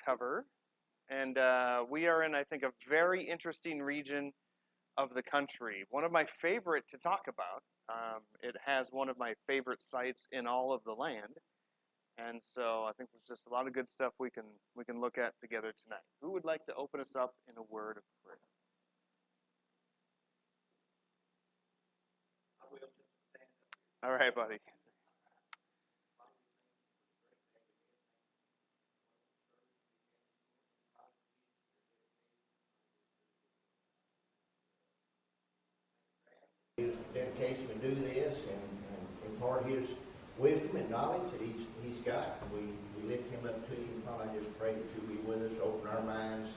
cover, and we are in, I think, a very interesting region of the country. One of my favorite to talk about. It has one of my favorite sites in all of the land, and so I think there's just a lot of good stuff we can look at together tonight. Who would like to open us up in a word of prayer? All right, buddy. His dedication to do this and impart his wisdom and knowledge that he's got. We lift him up to you, Father. I just pray that you'll be with us, open our minds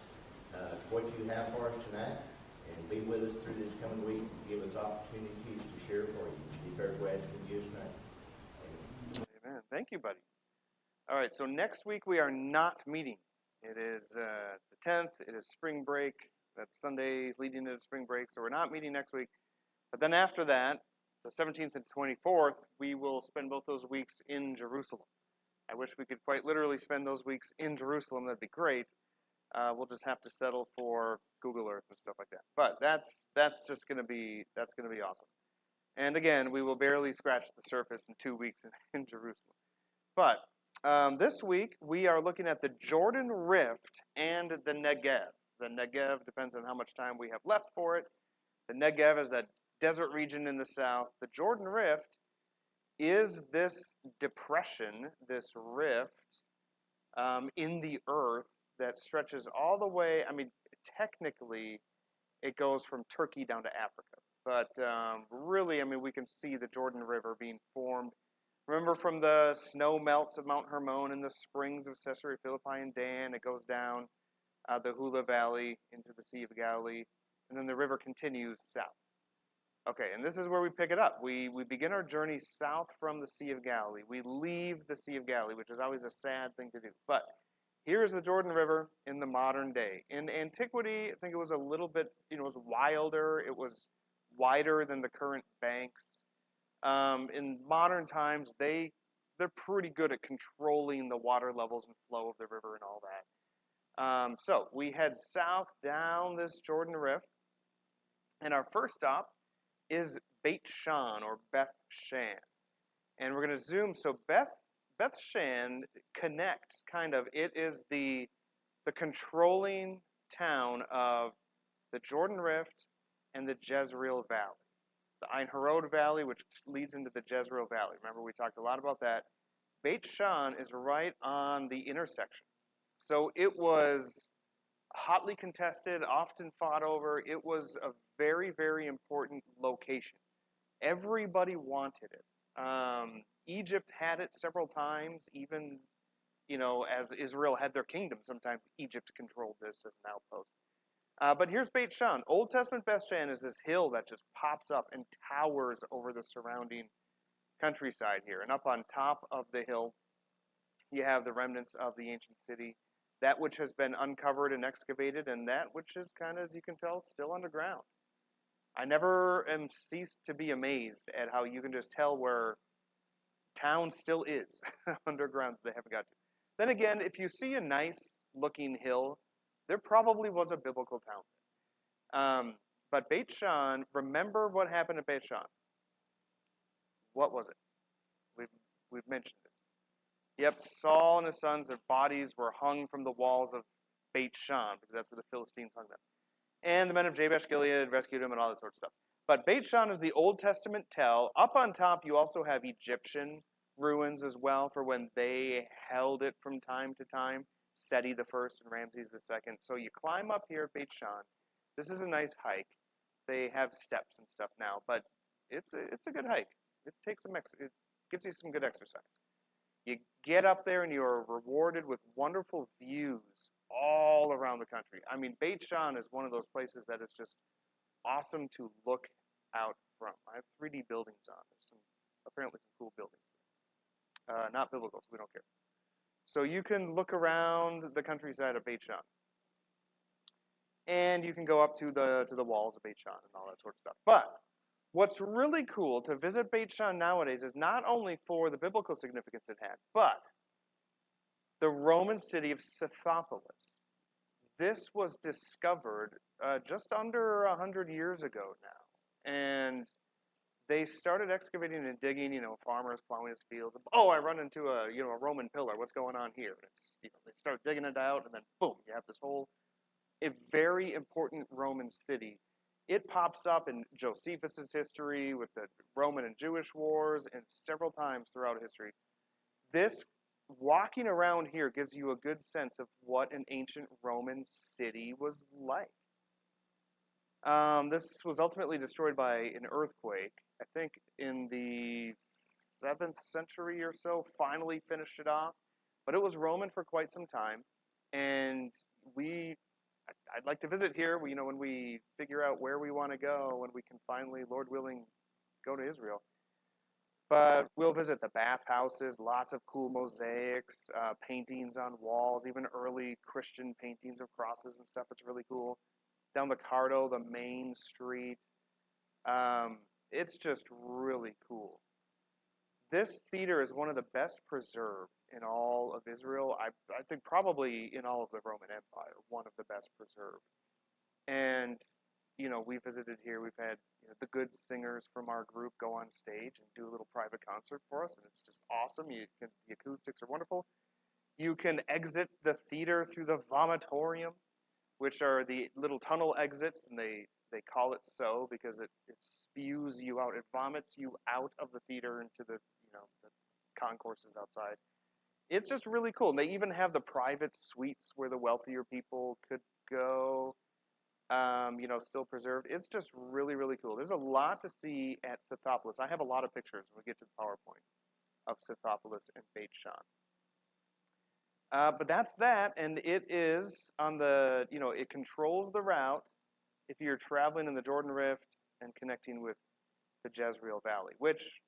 to what you have for us tonight, and be with us through this coming week and give us opportunities to share for you. Be fair to ask in Jesus' name. Amen. Thank you, buddy. All right, so next week we are not meeting. It is the 10th. It is spring break. That's Sunday leading into spring break, so we're not meeting next week. But then after that, the 17th and 24th, we will spend both those weeks in Jerusalem. I wish we could quite literally spend those weeks in Jerusalem. That'd be great. We'll just have to settle for Google Earth and stuff like that. But that's gonna be awesome. And again, we will barely scratch the surface in 2 weeks in Jerusalem. But this week we are looking at the Jordan Rift and the Negev. The Negev depends on how much time we have left for it. The Negev is that desert region in the south. The Jordan Rift is this depression, this rift in the earth that stretches all the way. I mean, technically, it goes from Turkey down to Africa. But really, I mean, we can see the Jordan River being formed. Remember from the snow melts of Mount Hermon and the springs of Caesarea Philippi and Dan, it goes down the Hula Valley into the Sea of Galilee, and then the river continues south. Okay, and this is where we pick it up. We begin our journey south from the Sea of Galilee. We leave the Sea of Galilee, which is always a sad thing to do. But here's the Jordan River in the modern day. In antiquity, I think it was a little bit, it was wilder. It was wider than the current banks. In modern times, they're pretty good at controlling the water levels and flow of the river and all that. So we head south down this Jordan Rift, and our first stop is Beit Shan or Beth Shan. And we're going to zoom. So Beth Shan connects kind of, it is the controlling town of the Jordan Rift and the Jezreel Valley. The Ein Harod Valley, which leads into the Jezreel Valley. Remember, we talked a lot about that. Beit Shan is right on the intersection. So it was hotly contested, often fought over. It was a very, very important location. Everybody wanted it. Egypt had it several times, even, as Israel had their kingdom, sometimes Egypt controlled this as an outpost. But here's Beit Shan. Old Testament Beth Shan is this hill that just pops up and towers over the surrounding countryside here. And up on top of the hill, you have the remnants of the ancient city, that which has been uncovered and excavated, and that which is kind of, as you can tell, still underground. I never am ceased to be amazed at how you can just tell where town still is underground that they haven't got to. Then again, if you see a nice looking hill, there probably was a biblical town. But Beit Shan, remember what happened at Beit Shan? What was it? We've mentioned this. Yep, Saul and his sons, their bodies were hung from the walls of Beit Shan, because that's where the Philistines hung them. And the men of Jabesh Gilead rescued him and all that sort of stuff. But Beit Shan is the Old Testament tell. Up on top, you also have Egyptian ruins as well for when they held it from time to time. Seti the first and Ramses the second. So you climb up here at Beit Shan. This is a nice hike. They have steps and stuff now, but it's a good hike. It gives you some good exercise. You get up there and you're rewarded with wonderful views all around the country. I mean, Beit Shan is one of those places that is just awesome to look out from. I have 3D buildings on. There's apparently some cool buildings there. Not biblical, so we don't care. So you can look around the countryside of Beit Shan. And you can go up to the walls of Beit Shan and all that sort of stuff. But what's really cool to visit Beit Shan nowadays is not only for the biblical significance it had, but the Roman city of Scythopolis. This was discovered just under 100 years ago now. And they started excavating and digging, farmers plowing his fields. Oh, I run into a Roman pillar. What's going on here? And it's, they start digging it out, and then boom, you have this whole, a very important Roman city. It pops up in Josephus's history with the Roman and Jewish wars, and several times throughout history. This walking around here gives you a good sense of what an ancient Roman city was like. This was ultimately destroyed by an earthquake. I think in the 7th century or so, finally finished it off. But it was Roman for quite some time. And I'd like to visit here, when we figure out where we want to go, when we can finally, Lord willing, go to Israel. But we'll visit the bathhouses, lots of cool mosaics, paintings on walls, even early Christian paintings of crosses and stuff. It's really cool. Down the Cardo, the main street. It's just really cool. This theater is one of the best preserved in all of Israel. I think probably in all of the Roman Empire, one of the best preserved. And, we visited here. We've had the good singers from our group go on stage and do a little private concert for us, and it's just awesome. The acoustics are wonderful. You can exit the theater through the vomitorium, which are the little tunnel exits, and they call it so because it spews you out. It vomits you out of the theater into the the concourses outside. It's just really cool. And they even have the private suites where the wealthier people could go, still preserved. It's just really, really cool. There's a lot to see at Scythopolis. I have a lot of pictures when we get to the PowerPoint of Scythopolis and Beit Shan. But that's that, and it is on the, it controls the route if you're traveling in the Jordan Rift and connecting with the Jezreel Valley, which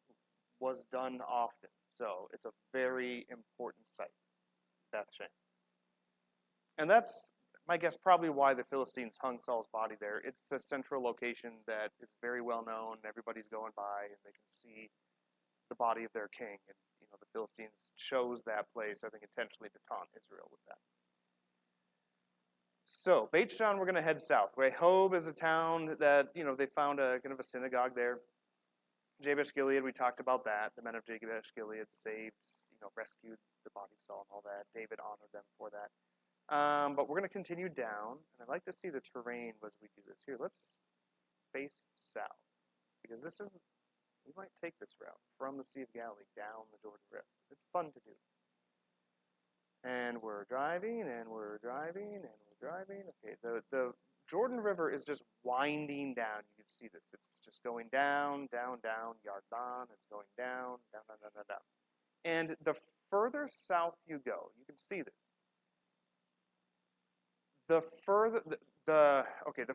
was done often. So it's a very important site, Beth Shan. And that's, I guess, probably why the Philistines hung Saul's body there. It's a central location that is very well known. Everybody's going by, and they can see the body of their king. And the Philistines chose that place, I think, intentionally to taunt Israel with that. So, Beit Shan, we're going to head south. Rehob is a town that, they found a kind of a synagogue there. Jabesh Gilead, we talked about that. The men of Jabesh Gilead saved, rescued the body of Saul and all that. David honored them for that. But we're going to continue down, and I'd like to see the terrain as we do this. Here, let's face south, because this is, we might take this route from the Sea of Galilee down the Jordan Rift. It's fun to do. And we're driving, and we're driving, and we're driving. Okay, the Jordan River is just winding down. You can see this. It's just going down, down, down, Yardan. It's going down, down, down, down, down, down. And the further south you go, you can see this. The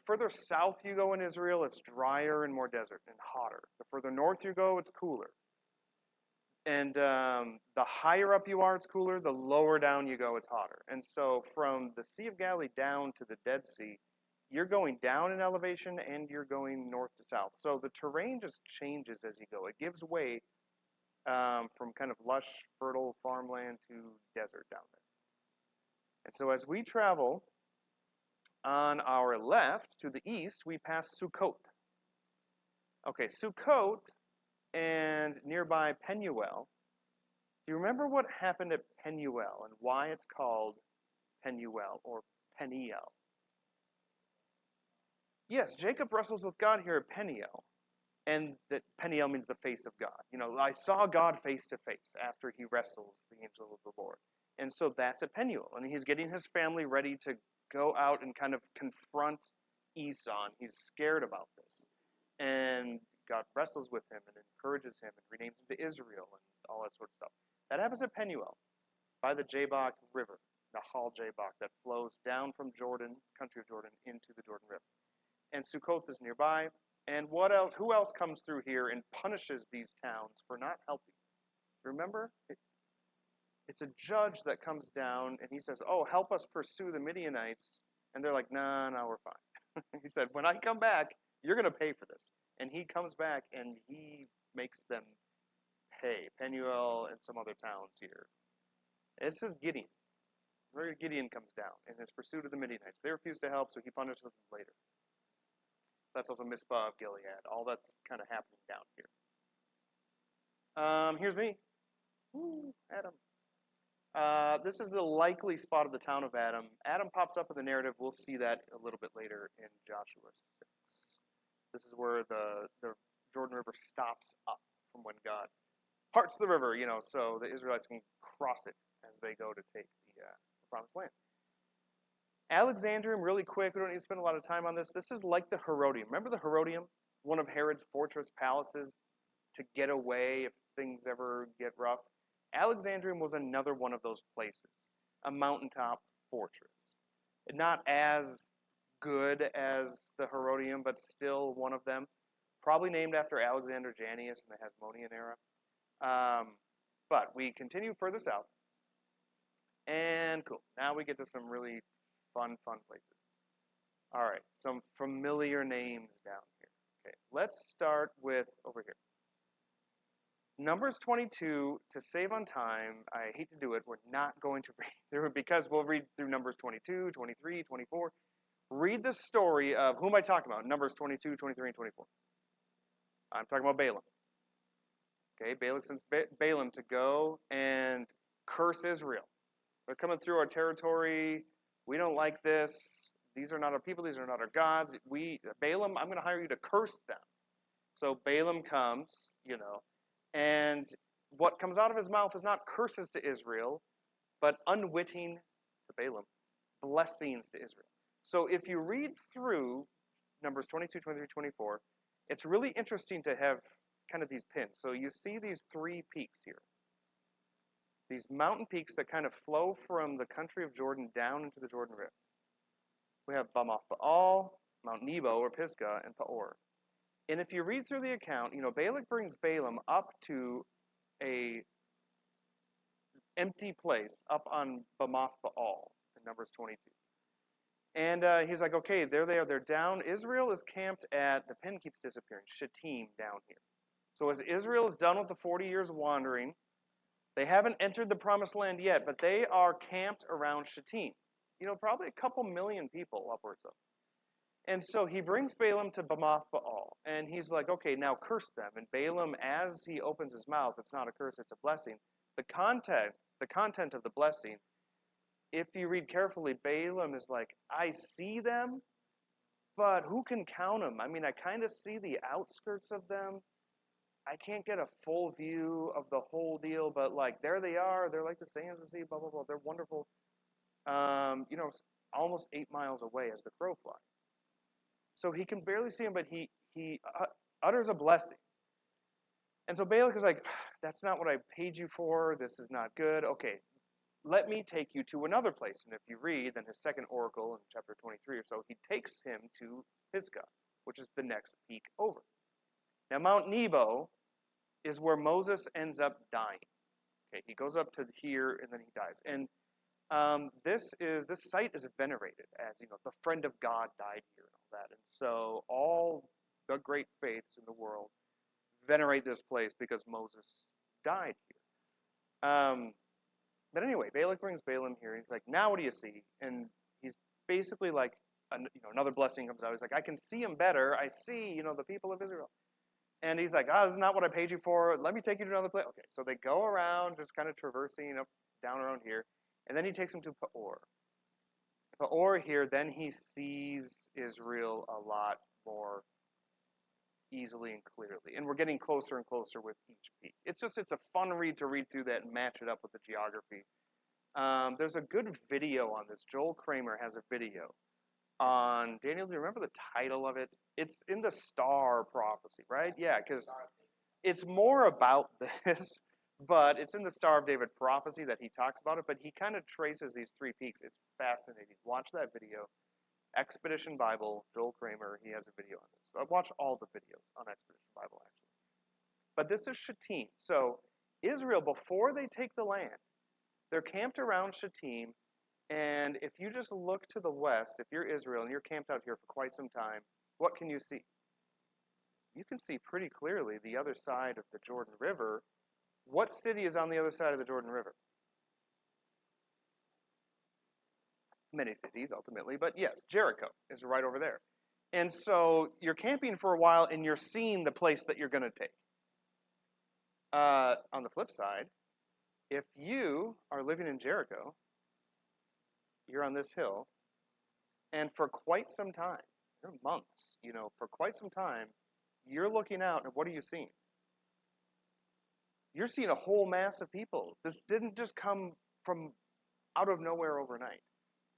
further south you go in Israel, it's drier and more desert and hotter. The further north you go, it's cooler. And the higher up you are, it's cooler. The lower down you go, it's hotter. And so from the Sea of Galilee down to the Dead Sea, you're going down in elevation and you're going north to south. So the terrain just changes as you go. It gives way from kind of lush, fertile farmland to desert down there. And so as we travel on our left to the east, we pass Sukkot. Okay, Sukkot and nearby Penuel. Do you remember what happened at Penuel and why it's called Penuel or Peniel? Yes, Jacob wrestles with God here at Peniel, and that Peniel means the face of God. I saw God face to face after he wrestles the angel of the Lord. And so that's at Penuel, and he's getting his family ready to go out and kind of confront Esau, and he's scared about this. And God wrestles with him and encourages him and renames him to Israel and all that sort of stuff. That happens at Penuel by the Jabbok River, the Nahal Jabbok, that flows down from Jordan, country of Jordan, into the Jordan River. And Sukkot is nearby. And what else? Who else comes through here and punishes these towns for not helping? Remember? It's a judge that comes down and he says, oh, help us pursue the Midianites. And they're like, no, we're fine. He said, when I come back, you're going to pay for this. And he comes back and he makes them pay. Penuel and some other towns here. This is Gideon. Where Gideon comes down in his pursuit of the Midianites. They refuse to help, so he punishes them later. That's also Mizpah of Gilead. All that's kind of happening down here. Here's me. Woo, Adam. This is the likely spot of the town of Adam. Adam pops up in the narrative. We'll see that a little bit later in Joshua 6. This is where the Jordan River stops up from when God parts the river, so the Israelites can cross it as they go to take the promised land. Alexandrium, really quick, we don't need to spend a lot of time on this. This is like the Herodium. Remember the Herodium? One of Herod's fortress palaces to get away if things ever get rough. Alexandrium was another one of those places, a mountaintop fortress. Not as good as the Herodium, but still one of them. Probably named after Alexander Jannaeus in the Hasmonean era. But we continue further south. And cool. Now we get to some really fun places. All right, some familiar names down here. Okay, let's start with over here. Numbers 22, to save on time, I hate to do it, we're not going to read through it because we'll read through Numbers 22, 23, 24. Read the story of, who am I talking about? Numbers 22, 23, and 24. I'm talking about Balaam. Okay, Balak sends Balaam to go and curse Israel. They're coming through our territory. We don't like this. These are not our people. These are not our gods. Balaam, I'm going to hire you to curse them. So Balaam comes, and what comes out of his mouth is not curses to Israel, but unwitting to Balaam, blessings to Israel. So if you read through Numbers 22, 23, 24, it's really interesting to have kind of these pins. So you see these three peaks here. These mountain peaks that kind of flow from the country of Jordan down into the Jordan River. We have Bamoth Baal, Mount Nebo or Pisgah, and Peor. And if you read through the account, Balak brings Balaam up to a empty place up on Bamoth Baal in Numbers 22. And he's like, okay, there they are. They're down. Israel is camped at, the pen keeps disappearing, Shittim down here. So as Israel is done with the 40 years wandering, they haven't entered the promised land yet, but they are camped around Shittim. Probably a couple million people upwards of. And so he brings Balaam to Bamoth Baal, and he's like, okay, now curse them. And Balaam, as he opens his mouth, it's not a curse, it's a blessing. The content of the blessing, if you read carefully, Balaam is like, I see them, but who can count them? I mean, I kind of see the outskirts of them. I can't get a full view of the whole deal, but there they are. They're like the sands of the sea, blah, blah, blah. They're wonderful. Almost 8 miles away as the crow flies. So he can barely see him, but he utters a blessing. And so Balak is like, that's not what I paid you for. This is not good. Okay, let me take you to another place. And if you read, then his second oracle in chapter 23 or so, he takes him to Pisgah, which is the next peak over. Now, Mount Nebo is where Moses ends up dying. Okay, he goes up to here and then he dies. And this site is venerated as the friend of God died here and all that. And so all the great faiths in the world venerate this place because Moses died here. But anyway, Balak brings Balaam here. He's like, now what do you see? And he's basically like, another blessing comes out. He's like, I can see him better. I see, the people of Israel. And he's like, this is not what I paid you for. Let me take you to another place. Okay, so they go around, just kind of traversing up, down around here. And then he takes him to Peor. Peor here, then he sees Israel a lot more easily and clearly. And we're getting closer and closer with each peak. It's a fun read to read through that and match it up with the geography. There's a good video on this. Joel Kramer has a video on, Daniel, do you remember the title of it? It's in the Star Prophecy, right? Yeah, because it's more about this, but it's in the Star of David prophecy that he talks about it, but he kind of traces these three peaks. It's fascinating. Watch that video. Expedition Bible, Joel Kramer, he has a video on this. So I've watched all the videos on Expedition Bible, actually. But this is Shittim. So Israel, before they take the land, they're camped around Shittim, and if you just look to the west, if you're Israel and you're camped out here for quite some time, what can you see? You can see pretty clearly the other side of the Jordan River. What city is on the other side of the Jordan River? many cities ultimately, but yes, Jericho is right over there. And so you're camping for a while and you're seeing the place that you're going to take. On the flip side, if you are living in Jericho, you're on this hill, and for quite some time, months, for quite some time, you're looking out and what are you seeing? You're seeing a whole mass of people. This didn't just come from out of nowhere overnight.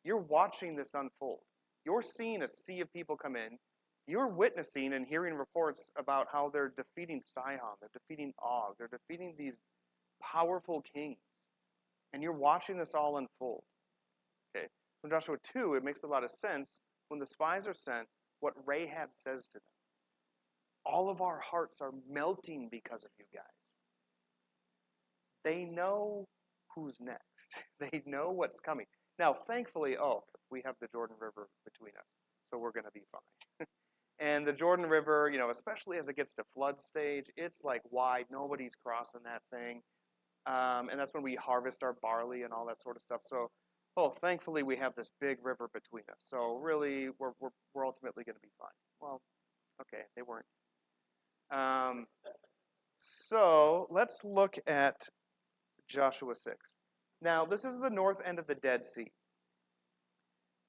You're watching this unfold. You're seeing a sea of people come in. You're witnessing and hearing reports about how they're defeating Sihon, they're defeating Og, they're defeating these powerful kings. And you're watching this all unfold. Okay. From Joshua 2, it makes a lot of sense when the spies are sent, what Rahab says to them. All of our hearts are melting because of you guys. They know who's next. They know what's coming. Now, thankfully, we have the Jordan River between us, so we're going to be fine. And the Jordan River, especially as it gets to flood stage, it's like wide. Nobody's crossing that thing. And that's when we harvest our barley and all that sort of stuff. So, thankfully we have this big river between us. So really, we're ultimately going to be fine. Well, okay, they weren't. So let's look at Joshua 6. Now, this is the north end of the Dead Sea.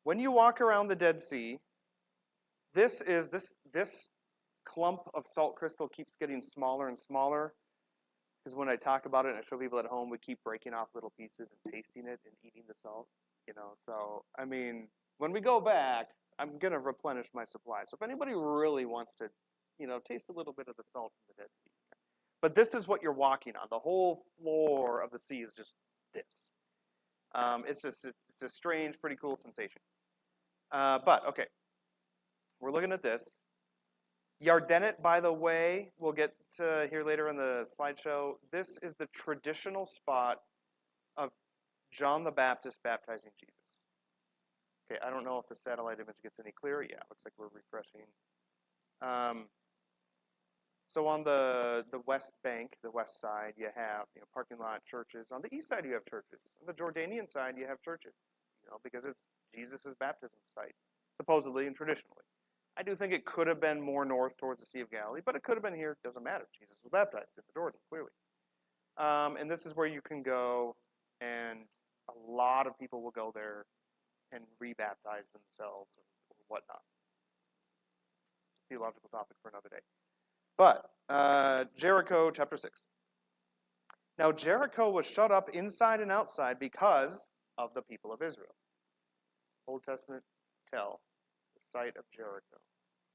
When you walk around the Dead Sea, this clump of salt crystal keeps getting smaller and smaller. Because when I talk about it and I show people at home, we keep breaking off little pieces and tasting it and eating the salt. So I mean, when we go back, I'm gonna replenish my supply. So if anybody really wants to, taste a little bit of the salt from the Dead Sea. But this is what you're walking on. The whole floor of the sea is just this. It's a strange, pretty cool sensation. But okay, we're looking at this. Yardenit, by the way, we'll get to here later in the slideshow. This is the traditional spot of John the Baptist baptizing Jesus. Okay, I don't know if the satellite image gets any clearer. Yeah, looks like we're refreshing. So on the west bank, the west side, you have parking lot, churches. On the east side, you have churches. On the Jordanian side, you have churches. Because it's Jesus' baptism site, supposedly and traditionally. I do think it could have been more north towards the Sea of Galilee, but it could have been here. Doesn't matter. Jesus was baptized in the Jordan, clearly. And this is where you can go, and a lot of people will go there and rebaptize themselves or whatnot. It's a theological topic for another day. But Jericho, chapter 6. Now Jericho was shut up inside and outside because of the people of Israel. Old Testament tell the site of Jericho.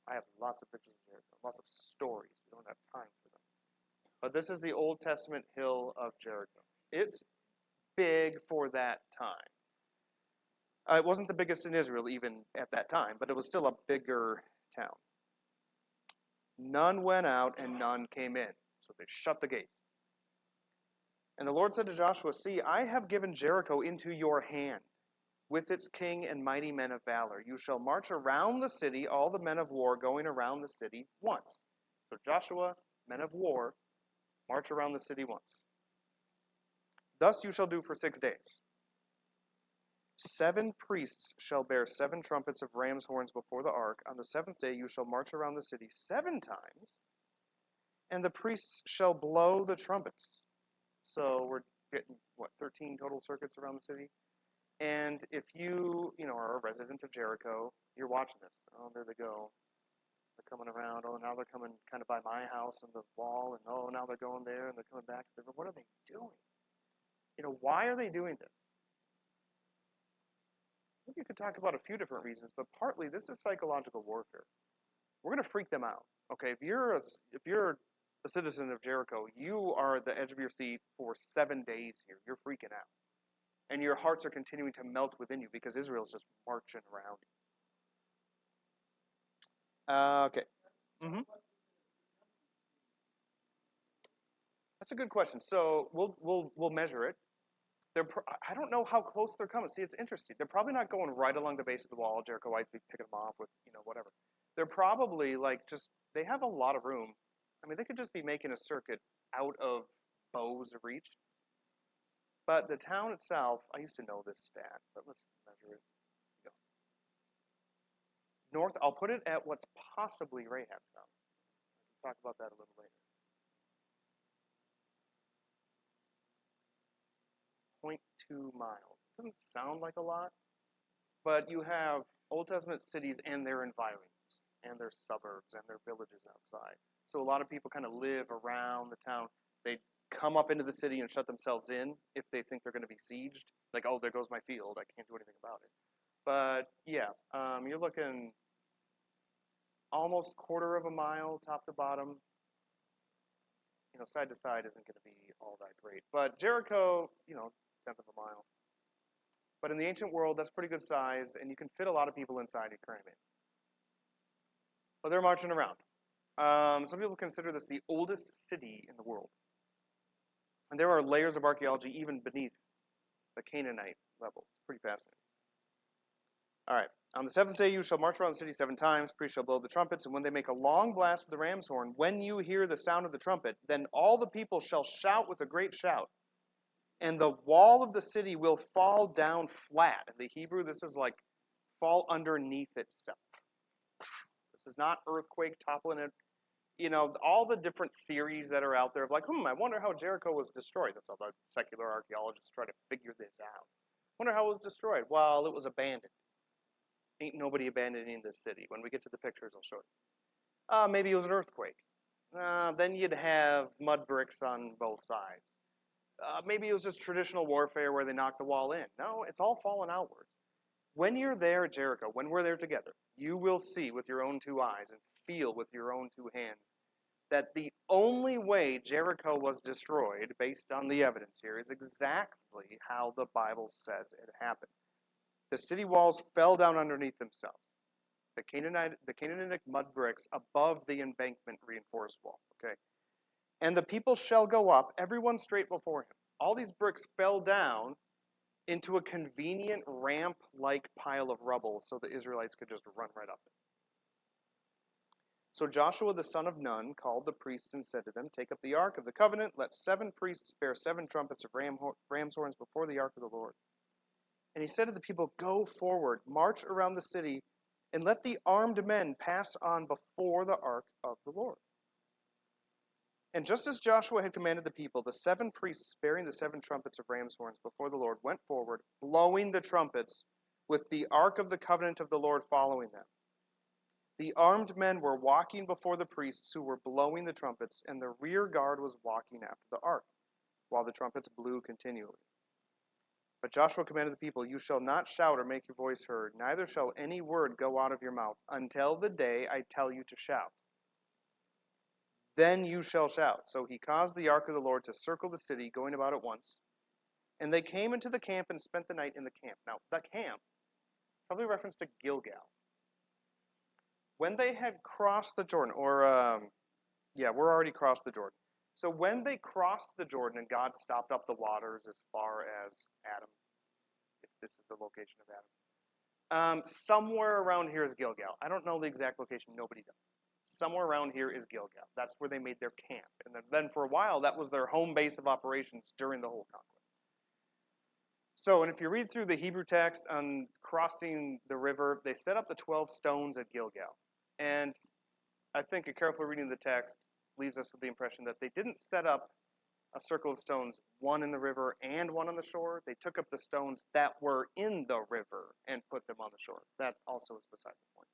I have lots of pictures of Jericho, lots of stories. We don't have time for them. But this is the Old Testament hill of Jericho. It's big for that time. It wasn't the biggest in Israel even at that time, but it was still a bigger town. None went out and none came in. So they shut the gates. And the Lord said to Joshua, "See, I have given Jericho into your hand, with its king and mighty men of valor. You shall march around the city, all the men of war going around the city once." So Joshua, men of war, march around the city once. "Thus you shall do for 6 days. 7 priests shall bear 7 trumpets of ram's horns before the ark. On the 7th day you shall march around the city 7 times, and the priests shall blow the trumpets." So we're getting, 13 total circuits around the city? And if you, are a resident of Jericho, you're watching this. Oh, there they go. They're coming around. Oh, now they're coming kind of by my house and the wall. And oh, now they're going there and they're coming back to the river. What are they doing? Why are they doing this? I think you could talk about a few different reasons, but partly this is psychological warfare. We're going to freak them out. Okay, if you're a citizen of Jericho, you are at the edge of your seat for 7 days here. You're freaking out. And your hearts are continuing to melt within you because Israel's just marching around you. Okay. Mm-hmm. That's a good question. So we'll measure it. I don't know how close they're coming. See, it's interesting. They're probably not going right along the base of the wall. Jerichoites be picking them off with whatever. They're probably they have a lot of room. I mean, they could just be making a circuit out of bows of reach. But the town itself, I used to know this stat, but let's measure it. north. I'll put it at what's possibly Rahab's house. We'll talk about that a little later. 0.2 miles. Doesn't sound like a lot, but you have Old Testament cities and their environs, and their suburbs, and their villages outside. So a lot of people kind of live around the town. They come up into the city and shut themselves in if they think they're going to be sieged. Like, oh, there goes my field. I can't do anything about it. But yeah, you're looking almost quarter of a mile top to bottom. You know, side to side isn't going to be all that great. But Jericho, you know, tenth of a mile. But in the ancient world, that's pretty good size, and you can fit a lot of people inside and cram in. But they're marching around. Some people consider this the oldest city in the world. And there are layers of archaeology even beneath the Canaanite level. It's pretty fascinating. All right. On the seventh day you shall march around the city 7 times. Priests shall blow the trumpets, and when they make a long blast with the ram's horn, when you hear the sound of the trumpet, then all the people shall shout with a great shout. And the wall of the city will fall down flat. In the Hebrew, this is like fall underneath itself. This is not earthquake toppling it. You know, all the different theories that are out there of like, I wonder how Jericho was destroyed. That's how the secular archaeologists try to figure this out. Wonder how it was destroyed. Well, it was abandoned. Ain't nobody abandoning this city. When we get to the pictures, I'll show you. Maybe it was an earthquake. Then you'd have mud bricks on both sides. Maybe it was just traditional warfare where they knocked the wall in. No, it's all fallen outwards. When you're there at Jericho, when we're there together, you will see with your own 2 eyes and feel with your own 2 hands that the only way Jericho was destroyed, based on the evidence here, is exactly how the Bible says it happened. The city walls fell down underneath themselves. The Canaanitic mud bricks above the embankment reinforced wall. Okay, and the people shall go up, everyone straight before him. All these bricks fell down into a convenient ramp-like pile of rubble so the Israelites could just run right up it. So Joshua the son of Nun called the priests and said to them, take up the ark of the covenant, let 7 priests bear 7 trumpets of ram's horns before the ark of the Lord. And he said to the people, go forward, march around the city, and let the armed men pass on before the ark of the Lord. And just as Joshua had commanded the people, the 7 priests bearing the 7 trumpets of ram's horns before the Lord went forward, blowing the trumpets, with the ark of the covenant of the Lord following them. The armed men were walking before the priests who were blowing the trumpets, and the rear guard was walking after the ark, while the trumpets blew continually. But Joshua commanded the people, you shall not shout or make your voice heard, neither shall any word go out of your mouth, until the day I tell you to shout. Then you shall shout. So he caused the ark of the Lord to circle the city, going about it once. And they came into the camp and spent the night in the camp. Now, that camp, probably reference to Gilgal. When they had crossed the Jordan, we're already crossed the Jordan. So when they crossed the Jordan and God stopped up the waters as far as Adam, if this is the location of Adam, somewhere around here is Gilgal. I don't know the exact location. Nobody does. Somewhere around here is Gilgal. That's where they made their camp. And then for a while, that was their home base of operations during the whole conquest. So, and if you read through the Hebrew text on crossing the river, they set up the 12 stones at Gilgal. And I think a careful reading of the text leaves us with the impression that they didn't set up a circle of stones, one in the river and one on the shore. They took up the stones that were in the river and put them on the shore. That also is beside the point.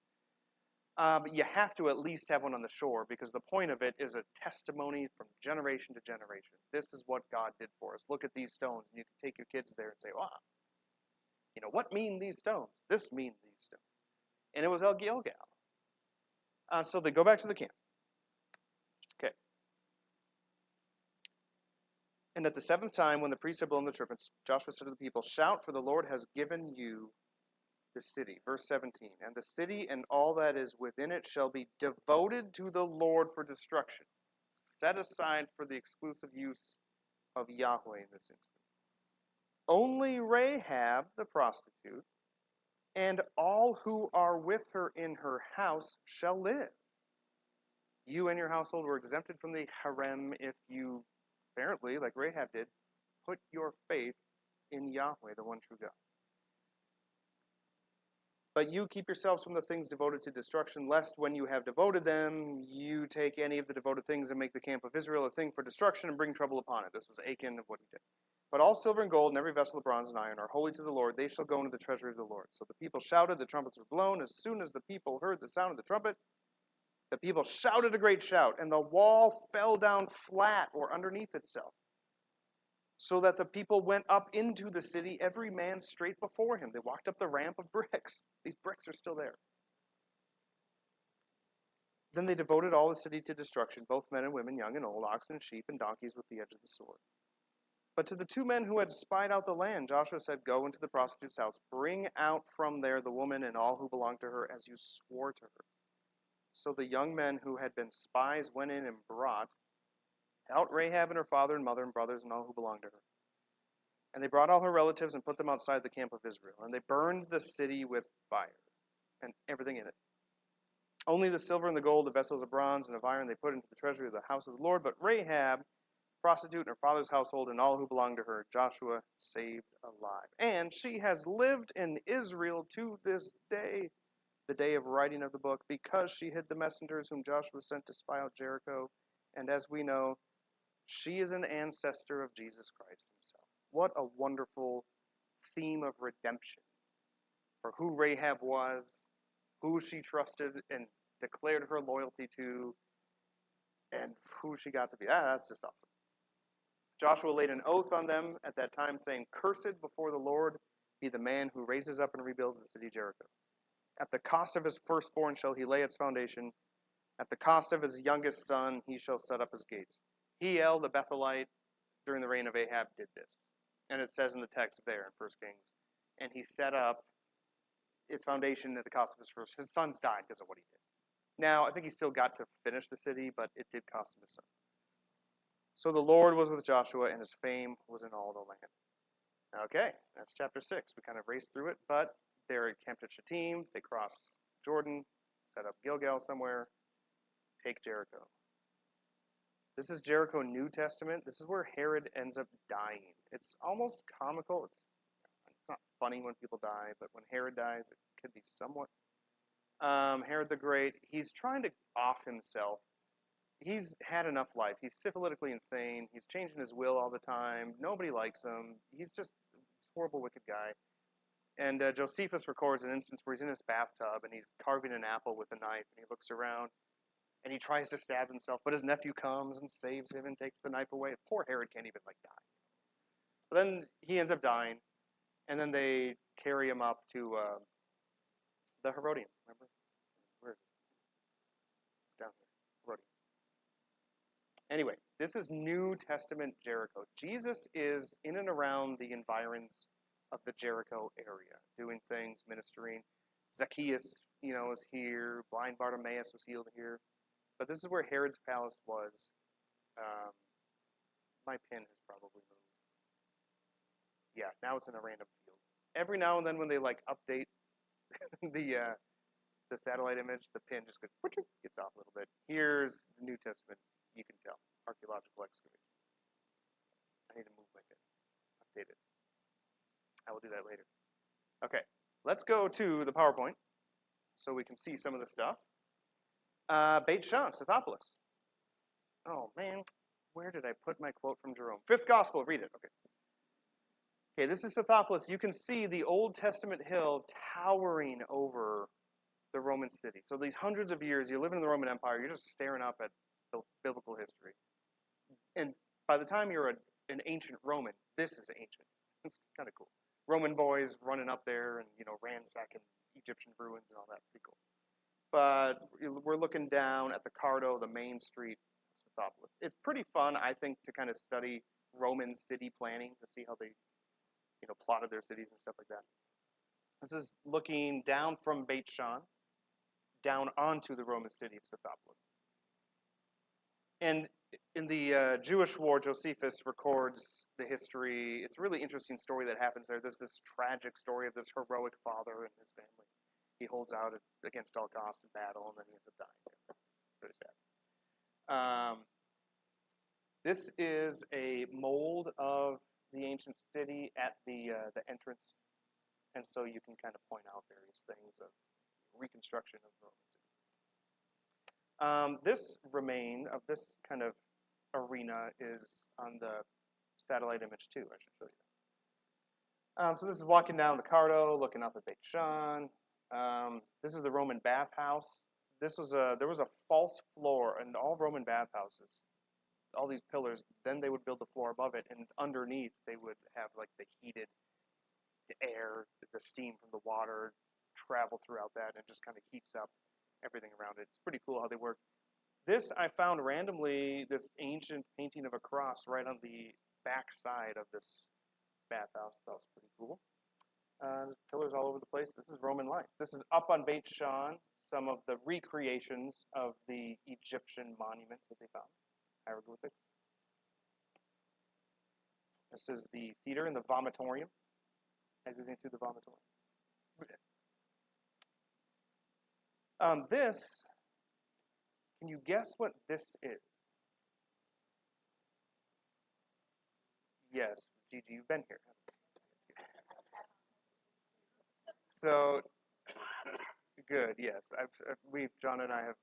But you have to at least have one on the shore because the point of it is a testimony from generation to generation. This is what God did for us. Look at these stones. And you can take your kids there and say, wow, what mean these stones? This means these stones. And it was El Gilgal. So they go back to the camp. Okay. And at the 7th time, when the priests had blown the trumpets, Joshua said to the people, shout, for the Lord has given you the city. Verse 17, and the city and all that is within it shall be devoted to the Lord for destruction, set aside for the exclusive use of Yahweh in this instance. Only Rahab the prostitute and all who are with her in her house shall live. You and your household were exempted from the harem if you, apparently, like Rahab did, put your faith in Yahweh, the one true God. But you keep yourselves from the things devoted to destruction, lest when you have devoted them, you take any of the devoted things and make the camp of Israel a thing for destruction and bring trouble upon it. This was Achan of what he did. But all silver and gold and every vessel of bronze and iron are holy to the Lord. They shall go into the treasury of the Lord. So the people shouted, the trumpets were blown. As soon as the people heard the sound of the trumpet, the people shouted a great shout, and the wall fell down flat or underneath itself, so that the people went up into the city, every man straight before him. They walked up the ramp of bricks. These bricks are still there. Then they devoted all the city to destruction, both men and women, young and old, oxen and sheep and donkeys with the edge of the sword. But to the two men who had spied out the land, Joshua said, go into the prostitute's house, bring out from there the woman and all who belong to her, as you swore to her. So the young men who had been spies went in and brought out Rahab and her father and mother and brothers and all who belonged to her. And they brought all her relatives and put them outside the camp of Israel. And they burned the city with fire and everything in it. Only the silver and the gold, the vessels of bronze and of iron, they put into the treasury of the house of the Lord. But Rahab, prostitute, and her father's household, and all who belonged to her, Joshua saved alive. And she has lived in Israel to this day, the day of writing of the book, because she hid the messengers whom Joshua sent to spy out Jericho. And as we know, she is an ancestor of Jesus Christ himself. What a wonderful theme of redemption for who Rahab was, who she trusted and declared her loyalty to, and who she got to be. That's just awesome. Joshua laid an oath on them at that time, saying, cursed before the Lord be the man who raises up and rebuilds the city Jericho. At the cost of his firstborn shall he lay its foundation. At the cost of his youngest son he shall set up his gates. Hiel the Bethelite during the reign of Ahab did this. And it says in the text there in 1 Kings, and he set up its foundation at the cost of his first. His sons died because of what he did. Now, I think he still got to finish the city, but it did cost him his sons. So the Lord was with Joshua, and his fame was in all the land. Okay, that's chapter 6. We kind of raced through it, but they're camped at Shittim. They cross Jordan, set up Gilgal somewhere, take Jericho. This is Jericho New Testament. This is where Herod ends up dying. It's almost comical. It's not funny when people die, but when Herod dies, it could be somewhat. Herod the Great, he's trying to off himself. He's had enough life. He's syphilitically insane. He's changing his will all the time. Nobody likes him. He's just this horrible, wicked guy. And Josephus records an instance where he's in his bathtub and he's carving an apple with a knife, and he looks around and he tries to stab himself, but his nephew comes and saves him and takes the knife away. Poor Herod can't even die. But then he ends up dying, and then they carry him up to the Herodium. Remember? Where is it? It's down here. Herodium. Anyway, this is New Testament Jericho. Jesus is in and around the environs of the Jericho area, doing things, ministering. Zacchaeus, is here. Blind Bartimaeus was healed here. But this is where Herod's palace was. My pin has probably moved. Yeah, now it's in a random field. Every now and then when they update the satellite image, the pin just gets off a little bit. Here's the New Testament. You can tell. Archaeological excavation. I need to move my pin. Update it. I will do that later. Okay, let's go to the PowerPoint so we can see some of the stuff. Beit Shan, Scythopolis. Oh, man. Where did I put my quote from Jerome? Fifth Gospel. Read it. Okay. Okay, this is Scythopolis. You can see the Old Testament hill towering over the Roman city. So these hundreds of years, you're living in the Roman Empire, you're just staring up at biblical history. And by the time you're an ancient Roman, this is ancient. It's kind of cool. Roman boys running up there and, ransacking Egyptian ruins and all that. Pretty cool. But we're looking down at the Cardo, the main street of Scythopolis. It's pretty fun, I think, to kind of study Roman city planning, to see how they, plotted their cities and stuff like that. This is looking down from Beit Shan, down onto the Roman city of Scythopolis. And in the Jewish War, Josephus records the history. It's a really interesting story that happens there. There's this tragic story of this heroic father and his family. He holds out against all costs in battle, and then he ends up dying. Very sad. This is a mold of the ancient city at the entrance And so you can kind of point out various things of reconstruction of the Roman city. This remain of this kind of arena is on the satellite image too. I should show you that. So this is walking down the Cardo, looking up at Beit Shan. This is the Roman bathhouse. There was a false floor in all Roman bathhouses. All these pillars. Then they would build the floor above it, and underneath they would have like the heated air, the steam from the water travel throughout that, and it just kind of heats up everything around it. It's pretty cool how they work. This I found randomly, this ancient painting of a cross right on the back side of this bathhouse. That was pretty cool. There's pillars all over the place. This is Roman life. This is up on Beit Shan, some of the recreations of the Egyptian monuments that they found, hieroglyphics. This is the theater and the vomitorium, exiting through the vomitorium. This, can you guess what this is? Yes, Gigi, you've been here. So, good, yes. John and I have,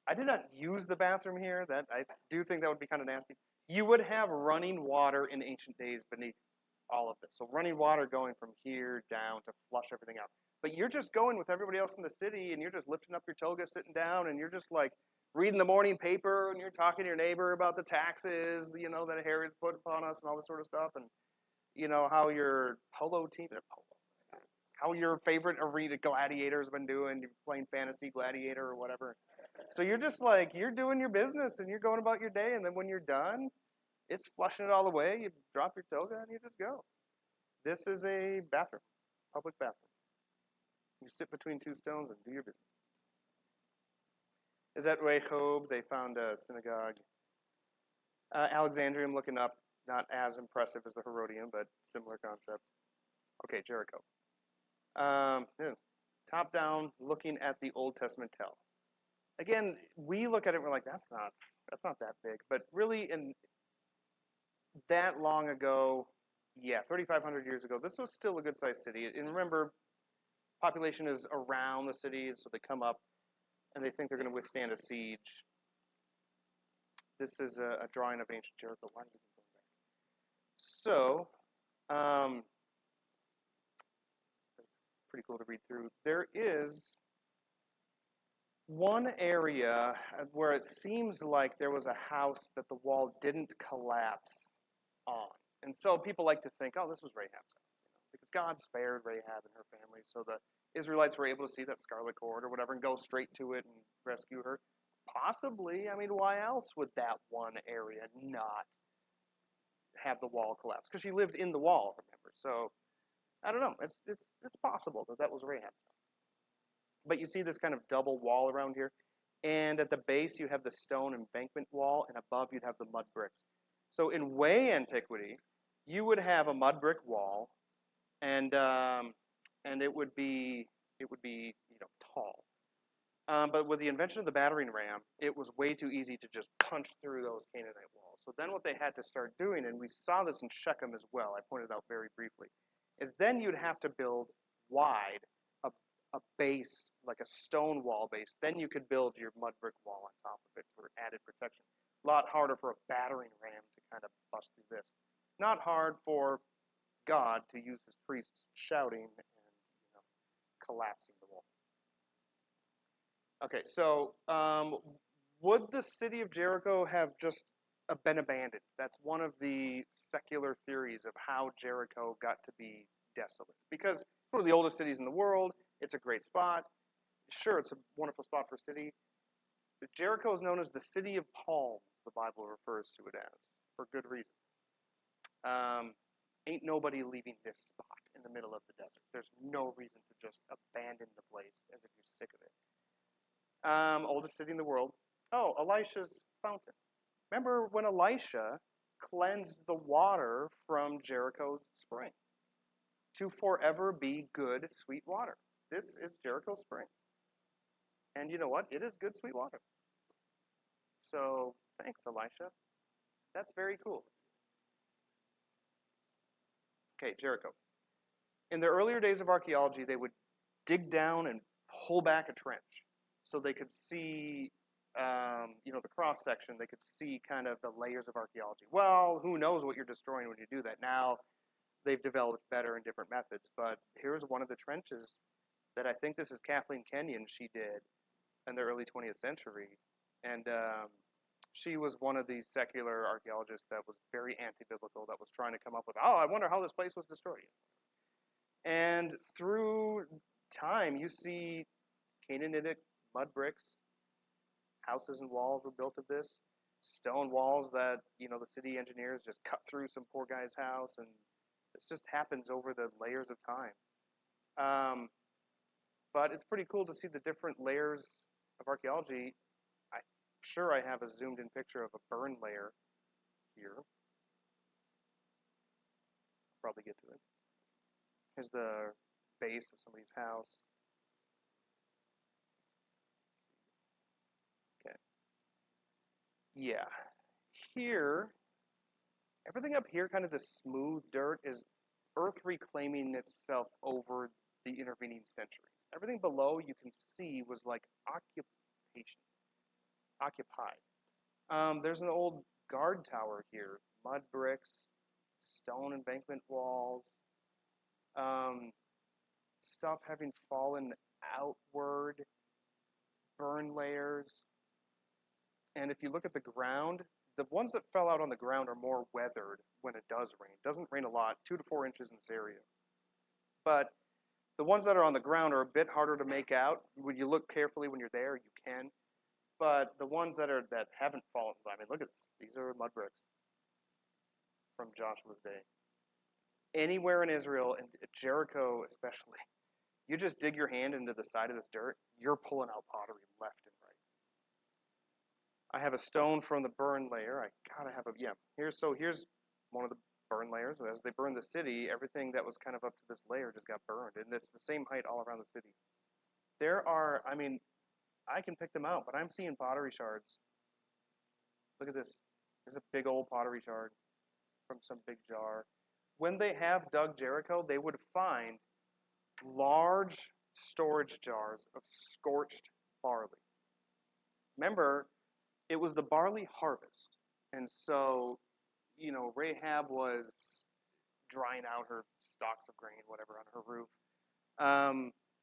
I did not use the bathroom here. That I do think that would be kind of nasty. You would have running water in ancient days beneath all of this. So running water going from here down to flush everything out. But you're just going with everybody else in the city, and you're just lifting up your toga, sitting down, and you're just like reading the morning paper, and you're talking to your neighbor about the taxes, that Herod's put upon us and all this sort of stuff, and how your polo team, how your favorite arena gladiator's been doing, you're playing fantasy gladiator or whatever. So you're just like, you're doing your business, and you're going about your day, and then when you're done, it's flushing it all away. You drop your toga, and you just go. This is a bathroom, public bathroom. You sit between two stones and do your business. Is at Rehob, they found a synagogue. Alexandrium, looking up, not as impressive as the Herodium, but similar concept. Okay, Jericho. Top down, looking at the Old Testament tell. Again, we look at it and we're like, that's not that big. But really, in that long ago, 3,500 years ago, this was still a good-sized city. And remember, population is around the city, and so they come up, and they think they're going to withstand a siege. This is a drawing of ancient Jericho. Why does it keep going back? So, pretty cool to read through. There is one area where it seems like there was a house that the wall didn't collapse on. And so people like to think, oh, this was Rahab's house, because God spared Rahab and her family, so the Israelites were able to see that scarlet cord or whatever and go straight to it and rescue her. Possibly. I mean, why else would that one area not have the wall collapse? Because she lived in the wall, remember. So, I don't know. It's possible that was Rahab's house. But you see this kind of double wall around here. And at the base, you have the stone embankment wall, and above you'd have the mud bricks. So in way antiquity, you would have a mud brick wall, and it would be tall. But with the invention of the battering ram, it was way too easy to just punch through those Canaanite walls. So then what they had to start doing, and we saw this in Shechem as well, I pointed out very briefly, is then you'd have to build wide a base, like a stone wall base. Then you could build your mud brick wall on top of it for added protection. A lot harder for a battering ram to kind of bust through this. Not hard for God to use his priests shouting and collapsing the wall. Okay, so would the city of Jericho have just been abandoned? That's one of the secular theories of how Jericho got to be desolate. Because it's one of the oldest cities in the world. It's a great spot. Sure, it's a wonderful spot for a city. But Jericho is known as the city of palms, the Bible refers to it as, for good reason. Ain't nobody leaving this spot in the middle of the desert. There's no reason to just abandon the place as if you're sick of it. Oldest city in the world. Oh, Elisha's fountain. Remember when Elisha cleansed the water from Jericho's spring to forever be good, sweet water. This is Jericho Spring. And you know what? It is good, sweet water. So thanks, Elisha. That's very cool. Okay, Jericho. In the earlier days of archaeology, they would dig down and pull back a trench so they could see, the cross section. They could see kind of the layers of archaeology. Well, who knows what you're destroying when you do that? Now they've developed better and different methods. But here's one of the trenches that I think this is Kathleen Kenyon. She did in the early 20th century, and she was one of these secular archaeologists that was very anti-biblical, that was trying to come up with, I wonder how this place was destroyed. And through time, you see Canaanitic mud bricks, houses and walls were built of this, stone walls that, the city engineers just cut through some poor guy's house, and this just happens over the layers of time. But it's pretty cool to see the different layers of archaeology. I'm sure I have a zoomed in picture of a burn layer here. I'll probably get to it. Here's the base of somebody's house. Okay. Yeah. Here, everything up here, kind of this smooth dirt, is Earth reclaiming itself over the intervening centuries. Everything below you can see was like occupied. There's an old guard tower here, mud bricks, stone embankment walls, stuff having fallen outward, burn layers. And if you look at the ground, the ones that fell out on the ground are more weathered when it does rain. It doesn't rain a lot, 2 to 4 inches in this area. But the ones that are on the ground are a bit harder to make out. When you look carefully when you're there, you can. But the ones that haven't fallen, I mean, look at this. These are mud bricks from Joshua's day. Anywhere in Israel, and Jericho especially, you just dig your hand into the side of this dirt, you're pulling out pottery left and right. I have a stone from the burn layer. I gotta have here's one of the burn layers. As they burned the city, everything that was kind of up to this layer just got burned, and it's the same height all around the city. There are, I can pick them out, but I'm seeing pottery shards. Look at this. There's a big old pottery shard from some big jar. When they have dug Jericho, they would find large storage jars of scorched barley. Remember, it was the barley harvest. And so, Rahab was drying out her stalks of grain, whatever, on her roof.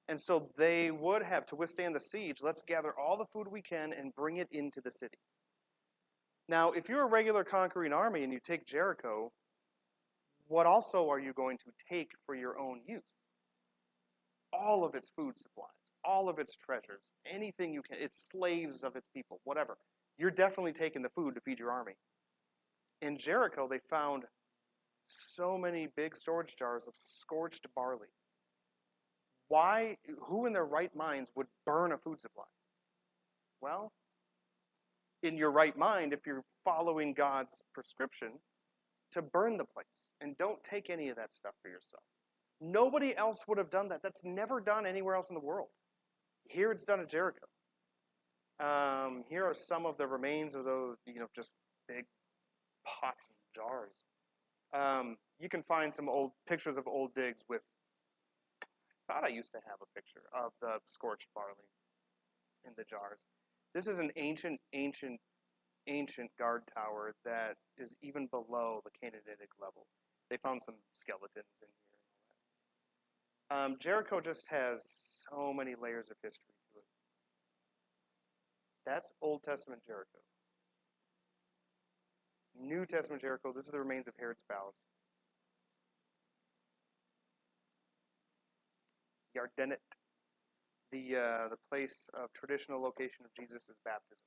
And so they would have, to withstand the siege, let's gather all the food we can and bring it into the city. Now, if you're a regular conquering army and you take Jericho, what also are you going to take for your own use? All of its food supplies, all of its treasures, anything you can, its slaves of its people, whatever. You're definitely taking the food to feed your army. In Jericho, they found so many big storage jars of scorched barley. Why? Who in their right minds would burn a food supply? Well, in your right mind, if you're following God's prescription, to burn the place and don't take any of that stuff for yourself. Nobody else would have done that. That's never done anywhere else in the world. Here it's done at Jericho. Here are some of the remains of those, just big pots and jars. You can find some old pictures of old digs with, I thought I used to have a picture of the scorched barley in the jars. This is an ancient guard tower that is even below the Canaanitic level. They found some skeletons in here and all that. Jericho just has so many layers of history to it. That's Old Testament Jericho. New Testament Jericho, this is the remains of Herod's palace. Yardenit, the place of traditional location of Jesus' baptism.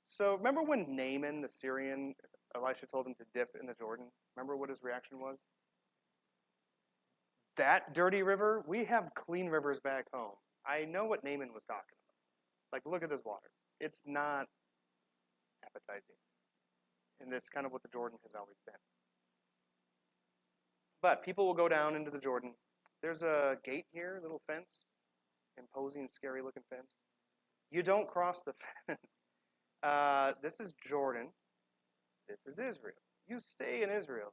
So remember when Naaman, the Syrian, Elisha told him to dip in the Jordan? Remember what his reaction was? That dirty river? We have clean rivers back home. I know what Naaman was talking about. Like, look at this water. It's not appetizing. And that's kind of what the Jordan has always been. But people will go down into the Jordan. There's a gate here, a little fence, imposing, scary-looking fence. You don't cross the fence. This is Jordan. This is Israel. You stay in Israel.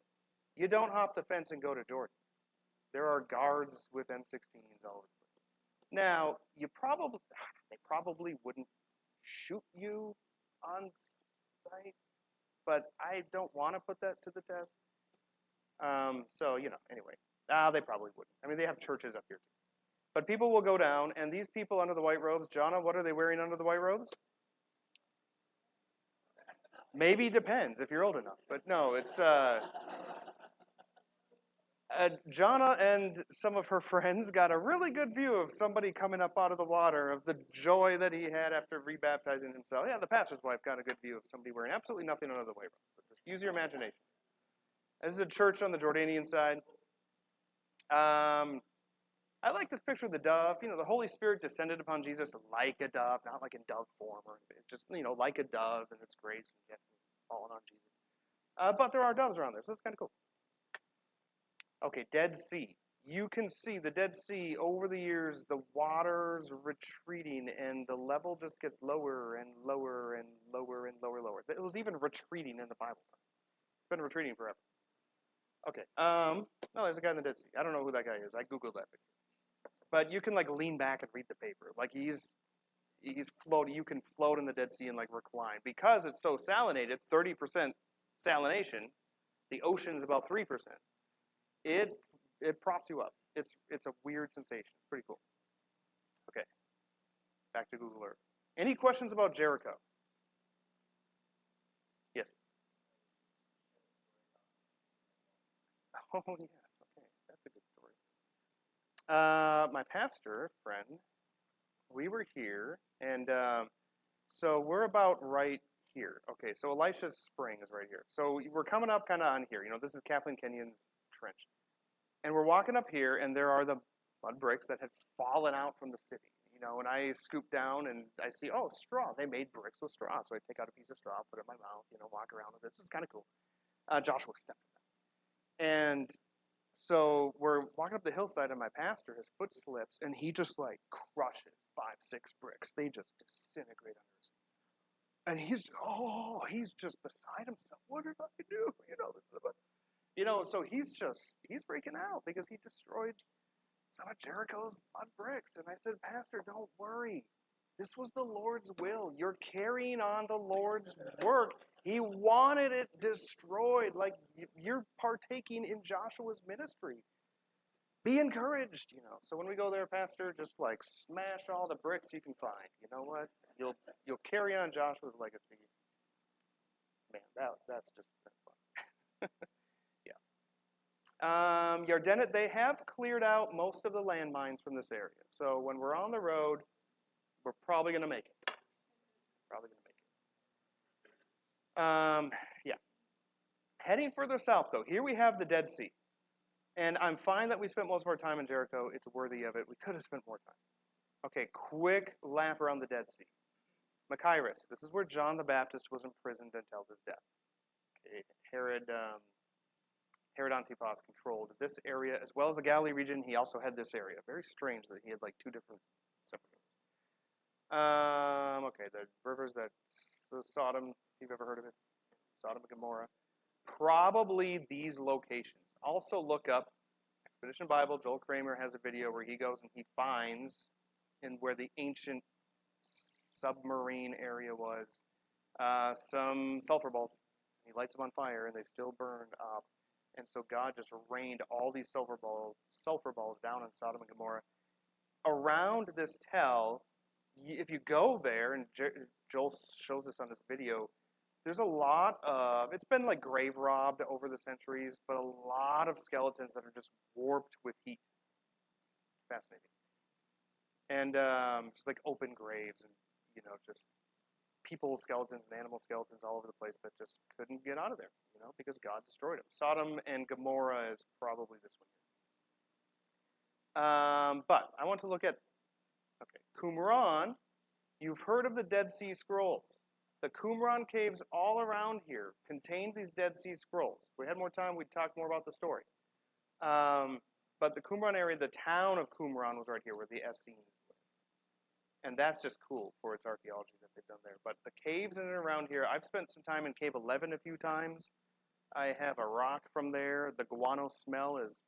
You don't hop the fence and go to Jordan. There are guards with M16s all over the place. Now, they probably wouldn't shoot you on site, but I don't want to put that to the test. So, anyway. They probably wouldn't. I mean, they have churches up here too. But people will go down, and these people under the white robes, Jonna, what are they wearing under the white robes? Maybe depends if you're old enough. But no, it's Jonna and some of her friends got a really good view of somebody coming up out of the water, of the joy that he had after rebaptizing himself. Yeah, the pastor's wife got a good view of somebody wearing absolutely nothing under the white robe. So just use your imagination. This is a church on the Jordanian side. I like this picture of the dove. The Holy Spirit descended upon Jesus like a dove, not like in dove form, or just, like a dove and its grace and yet falling on Jesus. But there are doves around there, so that's kind of cool. Okay, Dead Sea. You can see the Dead Sea over the years, the water's retreating, and the level just gets lower and lower and lower and lower. It was even retreating in the Bible. It's been retreating forever. Okay. No, there's a guy in the Dead Sea. I don't know who that guy is. I Googled that picture. But you can lean back and read the paper. He's floating. You can float in the Dead Sea and recline. Because it's so salinated, 30% salination, the ocean's about 3%. It props you up. It's a weird sensation. It's pretty cool. Okay. Back to Google Earth. Any questions about Jericho? Yes. Oh yes. Okay. That's a good story. My pastor friend, we were here, and so we're about right here. Okay, so Elisha's spring is right here. So we're coming up kind of on here. This is Kathleen Kenyon's trench. And we're walking up here, and there are the mud bricks that had fallen out from the city. And I scoop down, and I see, oh, straw. They made bricks with straw. So I take out a piece of straw, put it in my mouth, walk around with it. It's kind of cool. Joshua stepped in it. And so we're walking up the hillside, and my pastor, his foot slips, and he just crushes 5, 6 bricks. They just disintegrate under his feet. And he's just beside himself. What did I do? So he's freaking out because he destroyed some of Jericho's mud bricks. And I said, Pastor, don't worry. This was the Lord's will. You're carrying on the Lord's work. He wanted it destroyed. You're partaking in Joshua's ministry. Be encouraged, So when we go there, Pastor, just smash all the bricks you can find. You know what? You'll carry on Joshua's legacy. Man, that's fun. Yeah. Yardenit, they have cleared out most of the landmines from this area. So when we're on the road, we're probably going to make it. Yeah. Heading further south, though, here we have the Dead Sea. And I'm fine that we spent most of our time in Jericho. It's worthy of it. We could have spent more time. Okay, quick lap around the Dead Sea. Machaerus, this is where John the Baptist was imprisoned until his death. Okay, Herod Antipas controlled this area as well as the Galilee region. He also had this area. Very strange that he had 2 different separate areas. Okay, the rivers that Sodom, if you've ever heard of it, Sodom and Gomorrah. Probably these locations. Also look up Expedition Bible. Joel Kramer has a video where he goes and he finds in where the ancient submarine area was some sulfur balls. He lights them on fire and they still burned up. And so God just rained all these sulfur balls down on Sodom and Gomorrah. Around this tell, if you go there, and Joel shows this on his video, there's a lot of, it's been grave robbed over the centuries, but a lot of skeletons that are just warped with heat. Fascinating. And just open graves and, just people skeletons and animal skeletons all over the place that just couldn't get out of there, because God destroyed them. Sodom and Gomorrah is probably this one. But I want to look at, Qumran. You've heard of the Dead Sea Scrolls. The Qumran caves all around here contained these Dead Sea Scrolls. If we had more time, we'd talk more about the story. But the Qumran area, the town of Qumran was right here where the Essenes live. And that's just cool for its archaeology that they've done there. But the caves in and around here, I've spent some time in Cave 11 a few times. I have a rock from there. The guano smell is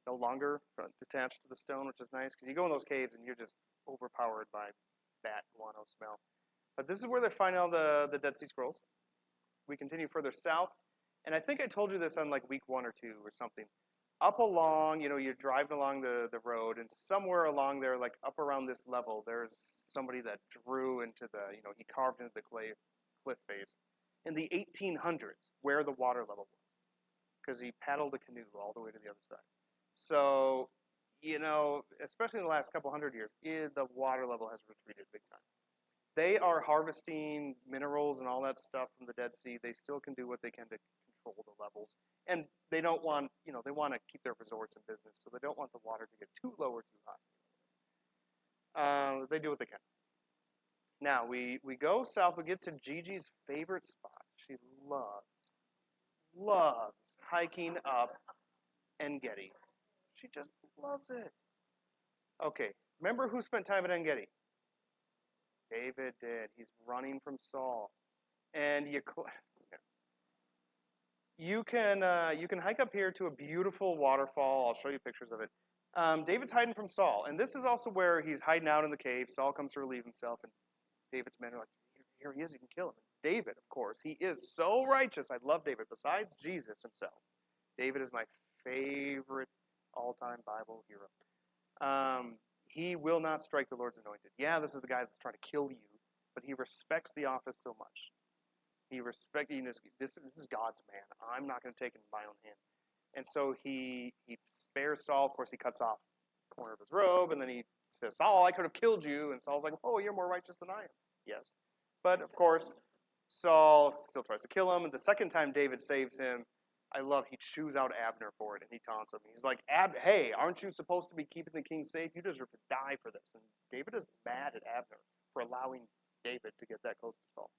no longer attached to the stone, which is nice because you go in those caves and you're just overpowered by that guano smell. But this is where they find all the Dead Sea Scrolls. We continue further south, and I think I told you this on like week 1 or 2 or something. Up along, you're driving along the road, and somewhere along there, like up around this level, there's somebody that drew into he carved into the cliff face in the 1800s where the water level was, because he paddled a canoe all the way to the other side. So, especially in the last couple hundred years, the water level has retreated big time. They are harvesting minerals and all that stuff from the Dead Sea. They still can do what they can to control the levels. And they don't want, they want to keep their resorts in business, so they don't want the water to get too low or too high. They do what they can. Now, we go south. We get to Gigi's favorite spot. She loves hiking up Engedi. She just loves it. Okay, remember who spent time at Engedi? David did. He's running from Saul. And you can hike up here to a beautiful waterfall. I'll show you pictures of it. David's hiding from Saul, and this is also where he's hiding out in the cave. Saul comes to relieve himself, and David's men are like, "Here he is. You can kill him." And David, of course, he is so righteous. I love David. Besides Jesus himself, David is my favorite all-time Bible hero. He will not strike the Lord's anointed. Yeah, this is the guy that's trying to kill you, but he respects the office so much. This is God's man. I'm not going to take it in my own hands. And so he spares Saul. Of course, he cuts off the corner of his robe, and then he says, "Saul, I could have killed you." And Saul's like, "Oh, you're more righteous than I am." Yes. But, of course, Saul still tries to kill him. And the second time David saves him, he chews out Abner for it, and he taunts him. He's like, "Hey, aren't you supposed to be keeping the king safe? You deserve to die for this." And David is mad at Abner for allowing David to get that close to Saul.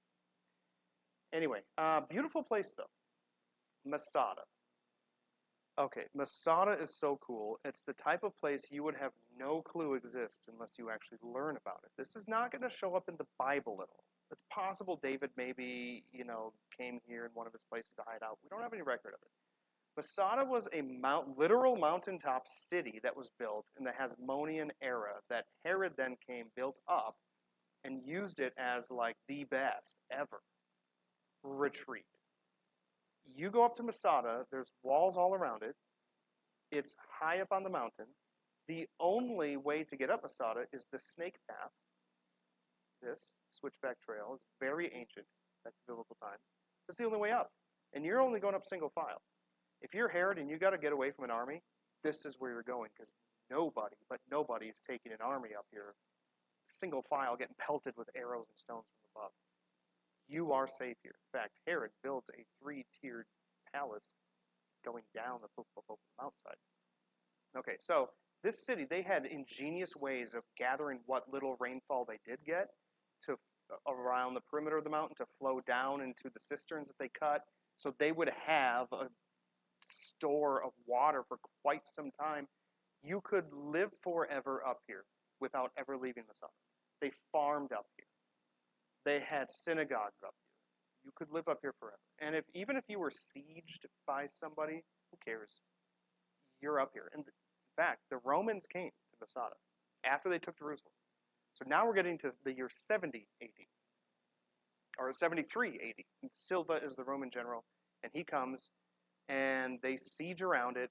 Anyway, beautiful place, though. Masada. Okay, Masada is so cool. It's the type of place you would have no clue exists unless you actually learn about it. This is not going to show up in the Bible at all. It's possible David maybe, came here in one of his places to hide out. We don't have any record of it. Masada was a literal mountaintop city that was built in the Hasmonean era that Herod then built up, and used it as like the best ever retreat. You go up to Masada, there's walls all around it. It's high up on the mountain. The only way to get up Masada is the snake path. This switchback trail is very ancient, back to biblical times. It's the only way up. And you're only going up single file. If you're Herod and you got to get away from an army, this is where you're going, because nobody is taking an army up here, single file, getting pelted with arrows and stones from above. You are safe here. In fact, Herod builds a 3-tiered palace going down the mountainside. Okay, so this city, they had ingenious ways of gathering what little rainfall they did get to around the perimeter of the mountain to flow down into the cisterns that they cut. So they would have a store of water for quite some time. You could live forever up here without ever leaving Masada. They farmed up here. They had synagogues up here. You could live up here forever. And even if you were sieged by somebody, who cares? You're up here. And in fact, the Romans came to Masada after they took Jerusalem. So now we're getting to the year 70 AD, or 73 AD. And Silva is the Roman general, and he comes, and they siege around it.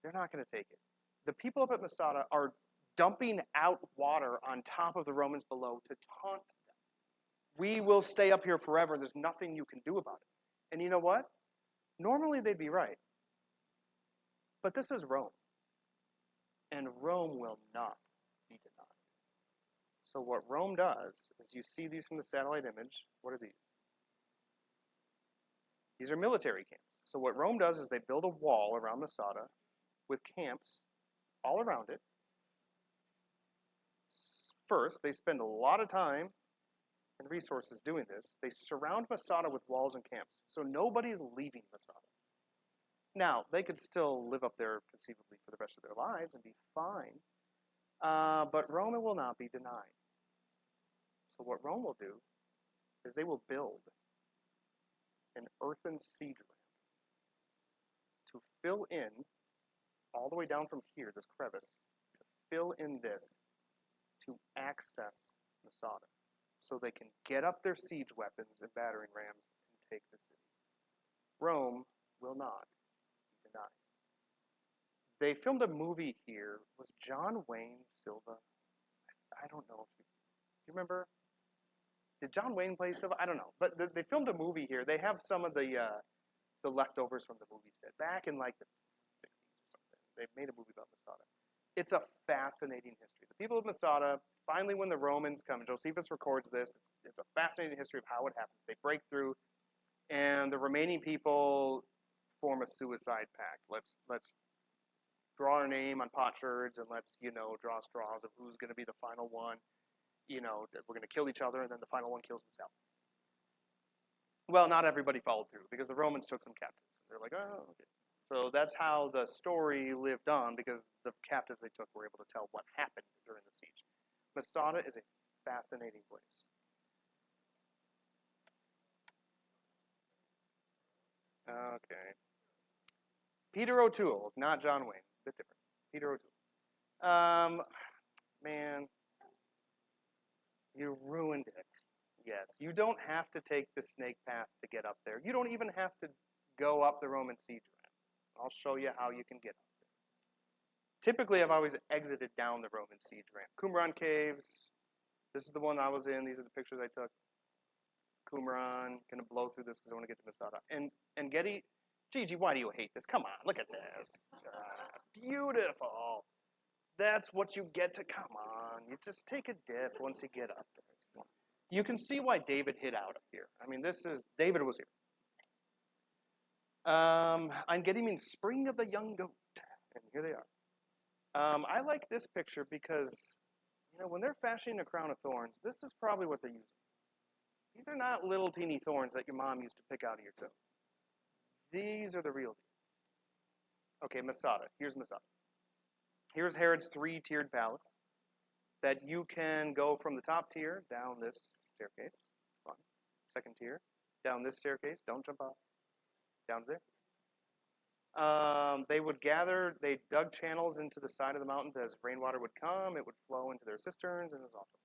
They're not going to take it. The people up at Masada are dumping out water on top of the Romans below to taunt them. We will stay up here forever. There's nothing you can do about it. And you know what? Normally they'd be right. But this is Rome. And Rome will not be denied. So what Rome does is, you see these from the satellite image. What are these? These are military camps. So what Rome does is they build a wall around Masada with camps all around it. First, they spend a lot of time and resources doing this. They surround Masada with walls and camps, so nobody's leaving Masada. Now, they could still live up there conceivably for the rest of their lives and be fine, but Rome will not be denied. So what Rome will do is they will build an earthen siege ramp to fill in all the way down from here, this crevice, to fill in this to access Masada, so they can get up their siege weapons and battering rams and take the city. Rome will not be denied. They filmed a movie here. Was John Wayne Silva? I don't know if you remember. Did John Wayne play Silva? I don't know. But they filmed a movie here. They have some of the leftovers from the movie set back in like the 60s or something. They made a movie about Masada. It's a fascinating history. The people of Masada, finally when the Romans come, and Josephus records this, it's a fascinating history of how it happens. They break through, and the remaining people form a suicide pact. Let's draw our name on potsherds, and let's, draw straws of who's going to be the final one. We're going to kill each other, and then the final one kills himself. Well, not everybody followed through, because the Romans took some captives. They're like, oh, okay. So that's how the story lived on, because the captives they took were able to tell what happened during the siege. Masada is a fascinating place. Okay. Peter O'Toole, not John Wayne. A bit different. Peter O'Toole. Man, you ruined it. Yes, you don't have to take the snake path to get up there. You don't even have to go up the Roman siege ramp. I'll show you how you can get up there. Typically, I've always exited down the Roman siege ramp. Qumran Caves. This is the one I was in. These are the pictures I took. Qumran. Gonna blow through this because I want to get to Masada. And Getty. Gigi, why do you hate this? Come on, look at this. Beautiful. That's what you get to, come on. You just take a dip once you get up there. You can see why David hid out up here. I mean, David was here. Ein Getty means spring of the young goat. And here they are. I like this picture because, when they're fashioning a crown of thorns, this is probably what they're using. These are not little teeny thorns that your mom used to pick out of your toe. These are the real deal. Okay, Masada. Here's Masada. Here's Herod's 3-tiered palace that you can go from the top tier down this staircase. It's fun. Second tier. Down this staircase. Don't jump off. Down there. They dug channels into the side of the mountain as rainwater would come. It would flow into their cisterns, and it was awesome.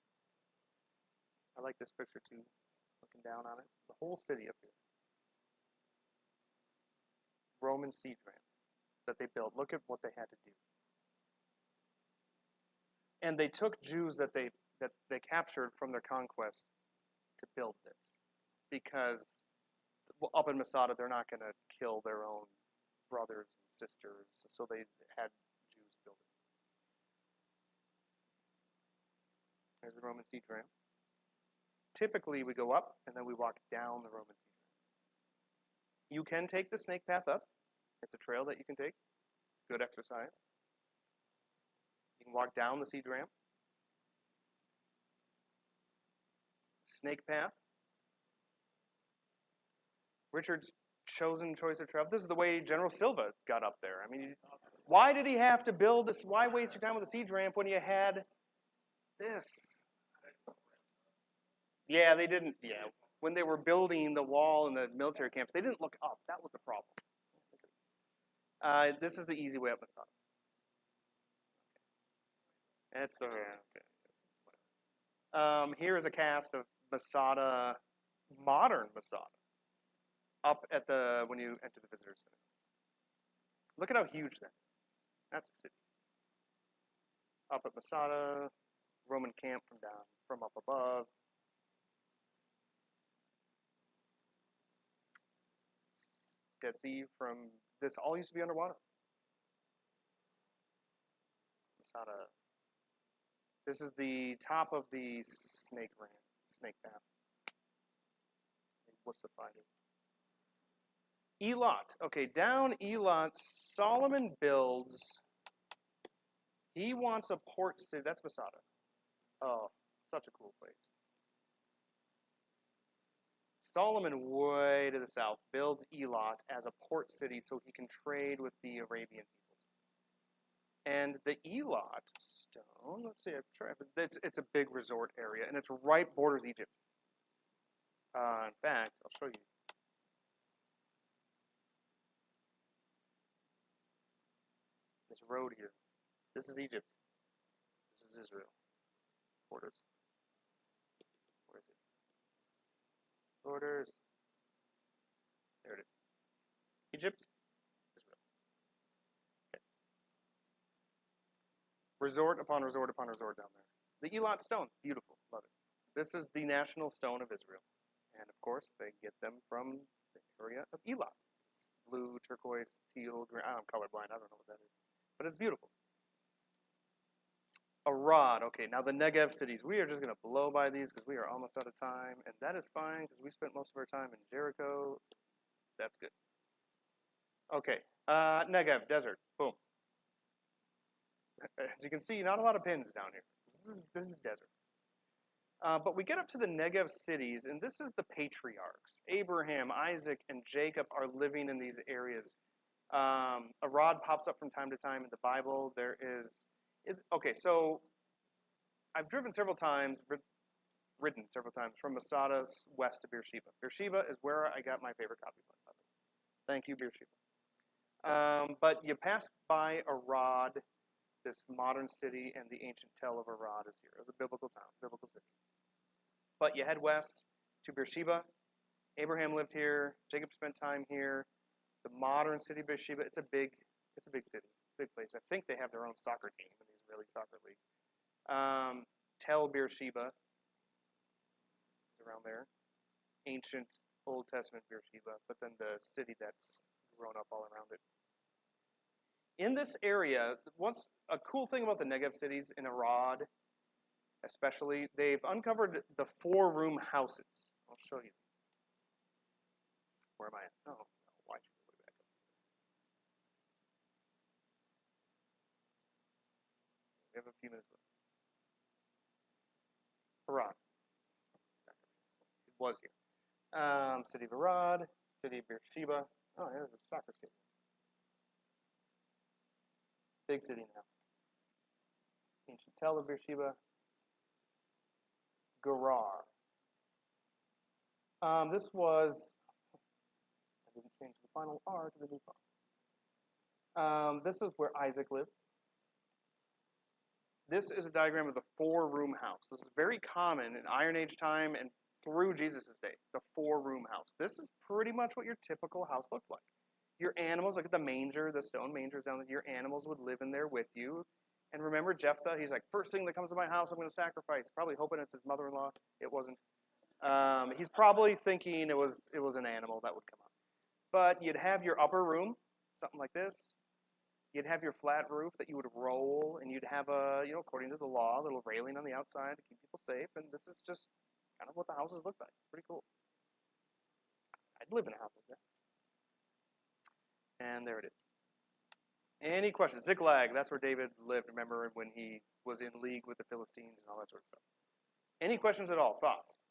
I like this picture too, looking down on it. The whole city up here. Roman siege ramp that they built. Look at what they had to do. And they took Jews that they captured from their conquest to build this, because up in Masada they're not going to kill their own brothers and sisters, so they had Jews build it. There's the Roman siege ramp. Typically we go up and then we walk down the Roman siege ramp. You can take the snake path up. It's a trail that you can take. It's good exercise. You can walk down the siege ramp. Snake path. Richard's chosen choice of travel. This is the way General Silva got up there. I mean, why did he have to build this? Why waste your time with a siege ramp when you had this? Yeah, they didn't. Yeah, when they were building the wall and the military camps, they didn't look up. That was the problem. This is the easy way up Masada. That's the. Okay. Here is a cast of Masada, modern Masada, up at when you enter the visitor center. Look at how huge that is. That's the city. Up at Masada, Roman camp from up above. Dead Sea from this all used to be underwater. Masada. This is the top of the snake path. They wussified it. Elot. Okay, down Elot, Solomon builds. He wants a port city. That's Masada. Oh, such a cool place. Solomon, way to the south, builds Elot as a port city so he can trade with the Arabian peoples. And the Elot stone, let's see, it's a big resort area, and it's right borders Egypt. In fact, I'll show you. This road here. This is Egypt. This is Israel. Borders. Where is it? Borders. There it is. Egypt, Israel. Okay. Resort upon resort upon resort down there. The Elot stones, beautiful, love it. This is the national stone of Israel. And of course, they get them from the area of Elot. It's blue, turquoise, teal, green. I'm colorblind, I don't know what that is. But it's beautiful. Arad, okay, now the Negev cities. We are just going to blow by these because we are almost out of time. And that is fine because we spent most of our time in Jericho. That's good. Okay, Negev, desert, boom. As you can see, not a lot of pins down here. This is desert. But we get up to the Negev cities, and this is the patriarchs. Abraham, Isaac, and Jacob are living in these areas. Arad pops up from time to time in the Bible. There is, okay, so I've driven several times, ridden several times from Masada west to Beersheba. Beersheba is where I got my favorite coffee blend, by the way. Thank you, Beersheba. But you pass by Arad, this modern city, and the ancient Tel of Arad is here. It was a biblical town, biblical city. But you head west to Beersheba. Abraham lived here. Jacob spent time here. The modern city of Beersheba, it's a big city, big place. I think they have their own soccer team in the Israeli soccer league. Tel Beersheba is around there. Ancient Old Testament Beersheba, but then the city that's grown up all around it. In this area, a cool thing about the Negev cities in Arad, especially, they've uncovered the 4-room houses. I'll show you. Where am I at? Oh, why should we way back up? We have a few minutes left. Arad. It was here. City of Arad, city of Beersheba. Oh, there's a soccer stadium. Big city now. Ancient Tel of Beersheba. Gerar. This was, I didn't change the final R to the new font. This is where Isaac lived. This is a diagram of the 4-room house. This was very common in Iron Age time and through Jesus' day, the 4-room house. This is pretty much what your typical house looked like. Your animals, look at the manger, the stone mangers down there, your animals would live in there with you. And remember Jephthah, he's like, first thing that comes to my house, I'm going to sacrifice. Probably hoping it's his mother-in-law. It wasn't. He's probably thinking it was an animal that would come up. But you'd have your upper room, something like this. You'd have your flat roof that you would roll, and you'd have according to the law, a little railing on the outside to keep people safe. And this is just kind of what the houses look like. It's pretty cool. I'd live in a house like that. And there it is. Any questions? Ziklag, that's where David lived, remember, when he was in league with the Philistines and all that sort of stuff. Any questions at all? Thoughts?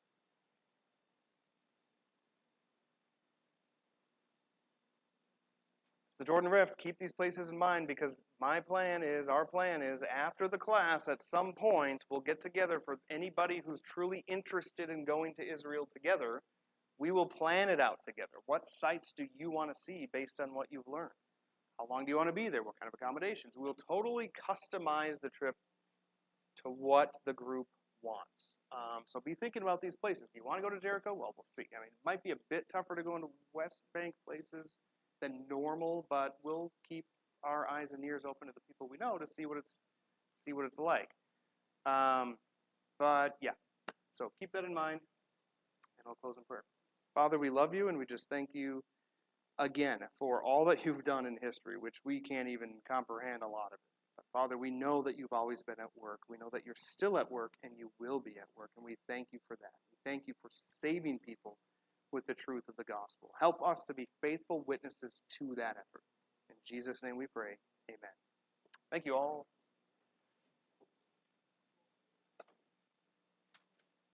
It's the Jordan Rift. Keep these places in mind because our plan is, after the class, at some point, we'll get together for anybody who's truly interested in going to Israel together. We will plan it out together. What sites do you want to see based on what you've learned? How long do you want to be there? What kind of accommodations? We'll totally customize the trip to what the group wants. So be thinking about these places. Do you want to go to Jericho? Well, we'll see. I mean, it might be a bit tougher to go into West Bank places than normal, but we'll keep our eyes and ears open to the people we know to see what it's like. But yeah, so keep that in mind, and I'll close in prayer. Father, we love you, and we just thank you again for all that you've done in history, which we can't even comprehend a lot of it. But Father, we know that you've always been at work. We know that you're still at work, and you will be at work, and we thank you for that. We thank you for saving people with the truth of the gospel. Help us to be faithful witnesses to that effort. In Jesus' name we pray. Amen. Thank you all.